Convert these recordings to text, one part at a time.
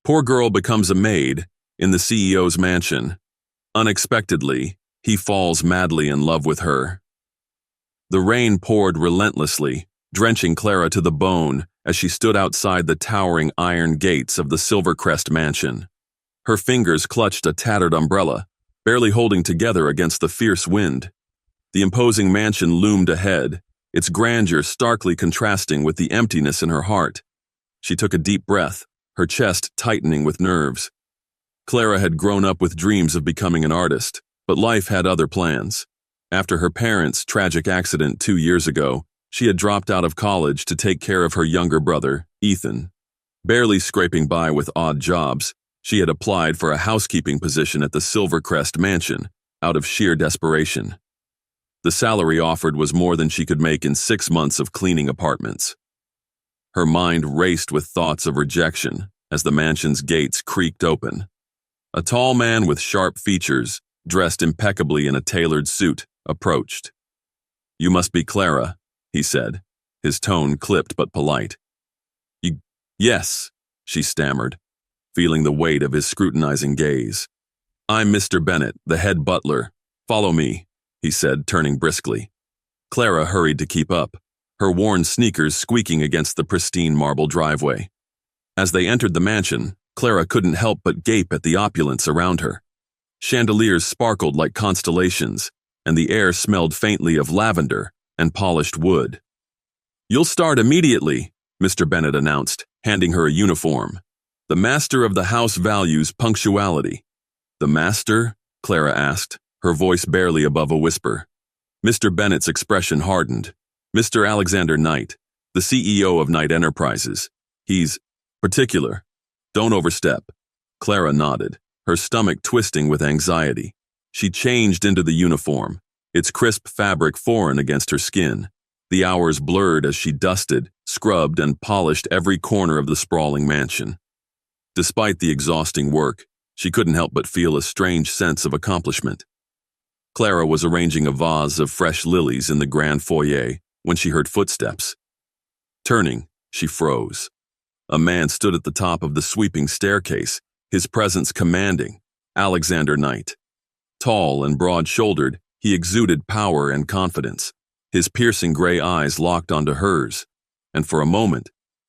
Poor girl becomes a maid in the CEO's mansion. Unexpectedly, he falls madly in love with her. The rain poured relentlessly, drenching Clara to the bone as she stood outside the towering iron gates of the Silvercrest mansion. Her fingers clutched a tattered umbrella, barely holding together against the fierce wind. The imposing mansion loomed ahead, its grandeur starkly contrasting with the emptiness in her heart. She took a deep breath, her chest tightening with nerves. Clara had grown up with dreams of becoming an artist, but life had other plans. After her parents' tragic accident 2 years ago, she had dropped out of college to take care of her younger brother, Ethan. Barely scraping by with odd jobs, she had applied for a housekeeping position at the Silvercrest mansion, out of sheer desperation. The salary offered was more than she could make in 6 months of cleaning apartments. Her mind raced with thoughts of rejection as the mansion's gates creaked open. A tall man with sharp features, dressed impeccably in a tailored suit, approached. "You must be Clara," he said, his tone clipped but polite. Yes," she stammered, feeling the weight of his scrutinizing gaze. "I'm Mr. Bennett, the head butler. Follow me," he said, turning briskly. Clara hurried to keep up, her worn sneakers squeaking against the pristine marble driveway. As they entered the mansion, Clara couldn't help but gape at the opulence around her. Chandeliers sparkled like constellations, and the air smelled faintly of lavender and polished wood. "You'll start immediately," Mr. Bennett announced, handing her a uniform. "The master of the house values punctuality." "The master?" Clara asked, her voice barely above a whisper. Mr. Bennett's expression hardened. "Mr. Alexander Knight, the CEO of Knight Enterprises. He's particular. Don't overstep." Clara nodded, her stomach twisting with anxiety. She changed into the uniform, its crisp fabric foreign against her skin. The hours blurred as she dusted, scrubbed, and polished every corner of the sprawling mansion. Despite the exhausting work, she couldn't help but feel a strange sense of accomplishment. Clara was arranging a vase of fresh lilies in the grand foyer when she heard footsteps. Turning, she froze. A man stood at the top of the sweeping staircase, his presence commanding. Alexander Knight. Tall and broad-shouldered, he exuded power and confidence. His piercing gray eyes locked onto hers, and for a moment,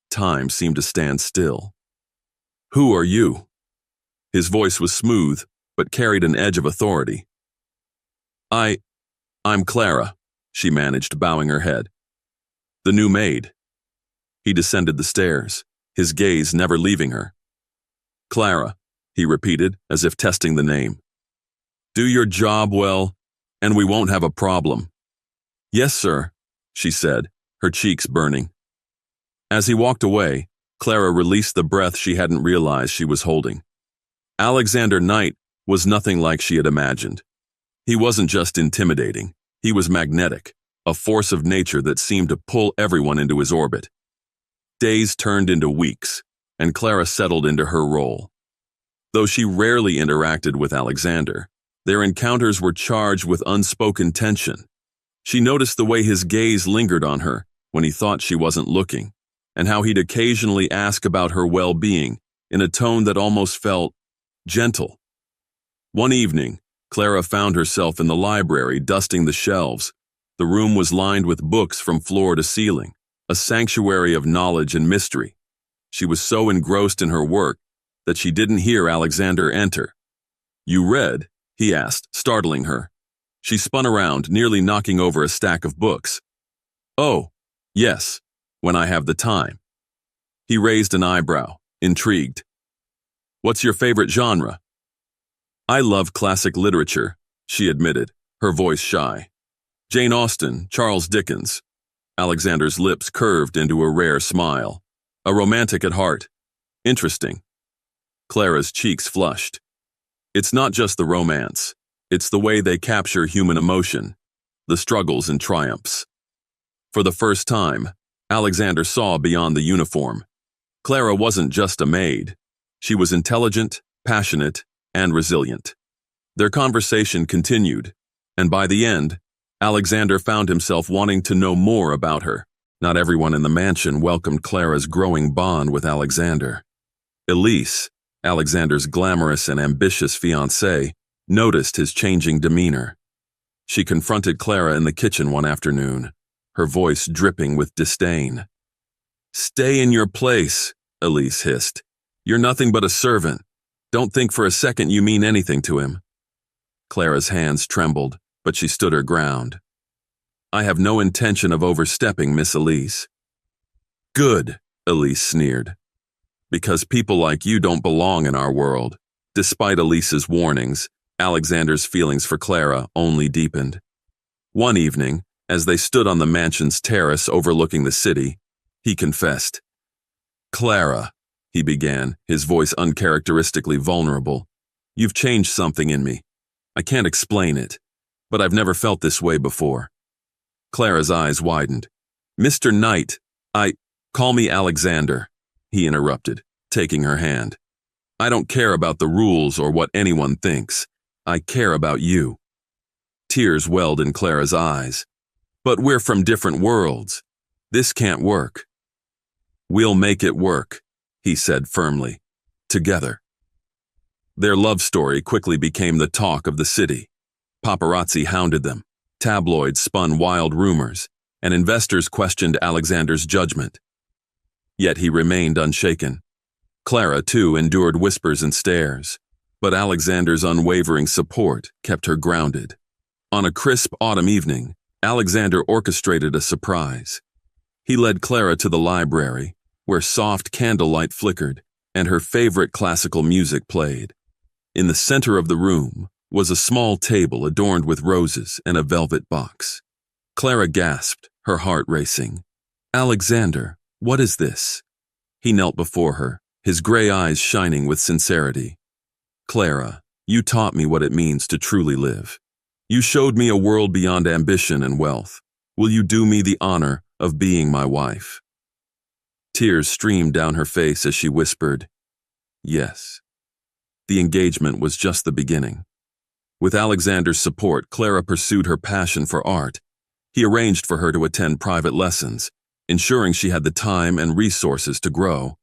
time seemed to stand still. "Who are you?" His voice was smooth, but carried an edge of authority. I'm Clara," she managed, bowing her head. "The new maid." He descended the stairs, his gaze never leaving her. "Clara," he repeated, as if testing the name. "Do your job well, and we won't have a problem." "Yes, sir," she said, her cheeks burning. As he walked away, Clara released the breath she hadn't realized she was holding. Alexander Knight was nothing like she had imagined. He wasn't just intimidating, he was magnetic, a force of nature that seemed to pull everyone into his orbit. Days turned into weeks, and Clara settled into her role. Though she rarely interacted with Alexander, their encounters were charged with unspoken tension. She noticed the way his gaze lingered on her when he thought she wasn't looking, and how he'd occasionally ask about her well-being in a tone that almost felt gentle. One evening, Clara found herself in the library dusting the shelves. The room was lined with books from floor to ceiling, a sanctuary of knowledge and mystery. She was so engrossed in her work that she didn't hear Alexander enter. "You read?" he asked, startling her. She spun around, nearly knocking over a stack of books. "Oh, yes, when I have the time." He raised an eyebrow, intrigued. "What's your favorite genre?" "I love classic literature," she admitted, her voice shy. "Jane Austen, Charles Dickens." Alexander's lips curved into a rare smile. "A romantic at heart. Interesting." Clara's cheeks flushed. "It's not just the romance. It's the way they capture human emotion, the struggles and triumphs." For the first time, Alexander saw beyond the uniform. Clara wasn't just a maid. She was intelligent, passionate, and resilient. Their conversation continued, and by the end, Alexander found himself wanting to know more about her. Not everyone in the mansion welcomed Clara's growing bond with Alexander. Elise, Alexander's glamorous and ambitious fiancée, noticed his changing demeanor. She confronted Clara in the kitchen one afternoon, her voice dripping with disdain. "Stay in your place," Elise hissed. "You're nothing but a servant. Don't think for a second you mean anything to him." Clara's hands trembled, but she stood her ground. "I have no intention of overstepping, Miss Elise." "Good," Elise sneered. "Because people like you don't belong in our world." Despite Elise's warnings, Alexander's feelings for Clara only deepened. One evening, as they stood on the mansion's terrace overlooking the city, he confessed. "Clara," he began, his voice uncharacteristically vulnerable, "you've changed something in me. I can't explain it, but I've never felt this way before." Clara's eyes widened. "Mr. Knight, call me Alexander," he interrupted, taking her hand. "I don't care about the rules or what anyone thinks. I care about you." Tears welled in Clara's eyes. "But we're from different worlds. This can't work." "We'll make it work," he said firmly. "Together." Their love story quickly became the talk of the city. Paparazzi hounded them, tabloids spun wild rumors, and investors questioned Alexander's judgment. Yet he remained unshaken. Clara, too, endured whispers and stares, but Alexander's unwavering support kept her grounded. On a crisp autumn evening, Alexander orchestrated a surprise. He led Clara to the library, where soft candlelight flickered and her favorite classical music played. In the center of the room was a small table adorned with roses and a velvet box. Clara gasped, her heart racing. "Alexander, what is this?" He knelt before her, his gray eyes shining with sincerity. "Clara, you taught me what it means to truly live. You showed me a world beyond ambition and wealth. Will you do me the honor of being my wife?" Tears streamed down her face as she whispered, "Yes." The engagement was just the beginning. With Alexander's support, Clara pursued her passion for art. He arranged for her to attend private lessons, ensuring she had the time and resources to grow.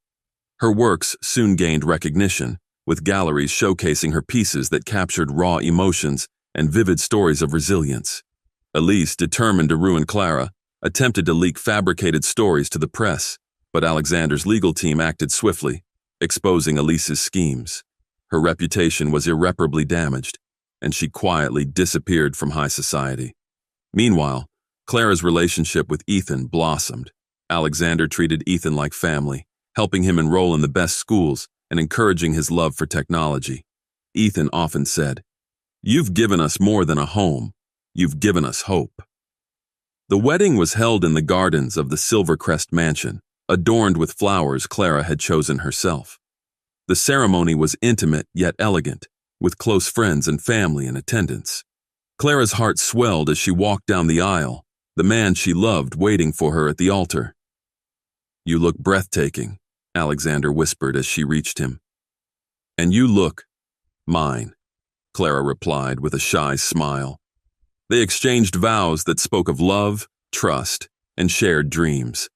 Her works soon gained recognition, with galleries showcasing her pieces that captured raw emotions and vivid stories of resilience. Elise, determined to ruin Clara, attempted to leak fabricated stories to the press, but Alexander's legal team acted swiftly, exposing Elise's schemes. Her reputation was irreparably damaged, and she quietly disappeared from high society. Meanwhile, Clara's relationship with Ethan blossomed. Alexander treated Ethan like family, helping him enroll in the best schools and encouraging his love for technology. Ethan often said, "You've given us more than a home. You've given us hope." The wedding was held in the gardens of the Silvercrest mansion, adorned with flowers Clara had chosen herself. The ceremony was intimate yet elegant, with close friends and family in attendance. Clara's heart swelled as she walked down the aisle, the man she loved waiting for her at the altar. "You look breathtaking," Alexander whispered as she reached him. "And you look mine," Clara replied with a shy smile. They exchanged vows that spoke of love, trust, and shared dreams.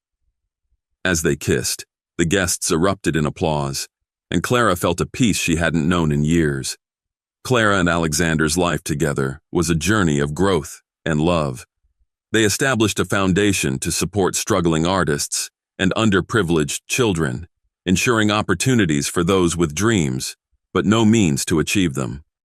As they kissed, the guests erupted in applause, and Clara felt a peace she hadn't known in years. Clara and Alexander's life together was a journey of growth and love. They established a foundation to support struggling artists and underprivileged children, ensuring opportunities for those with dreams, but no means to achieve them.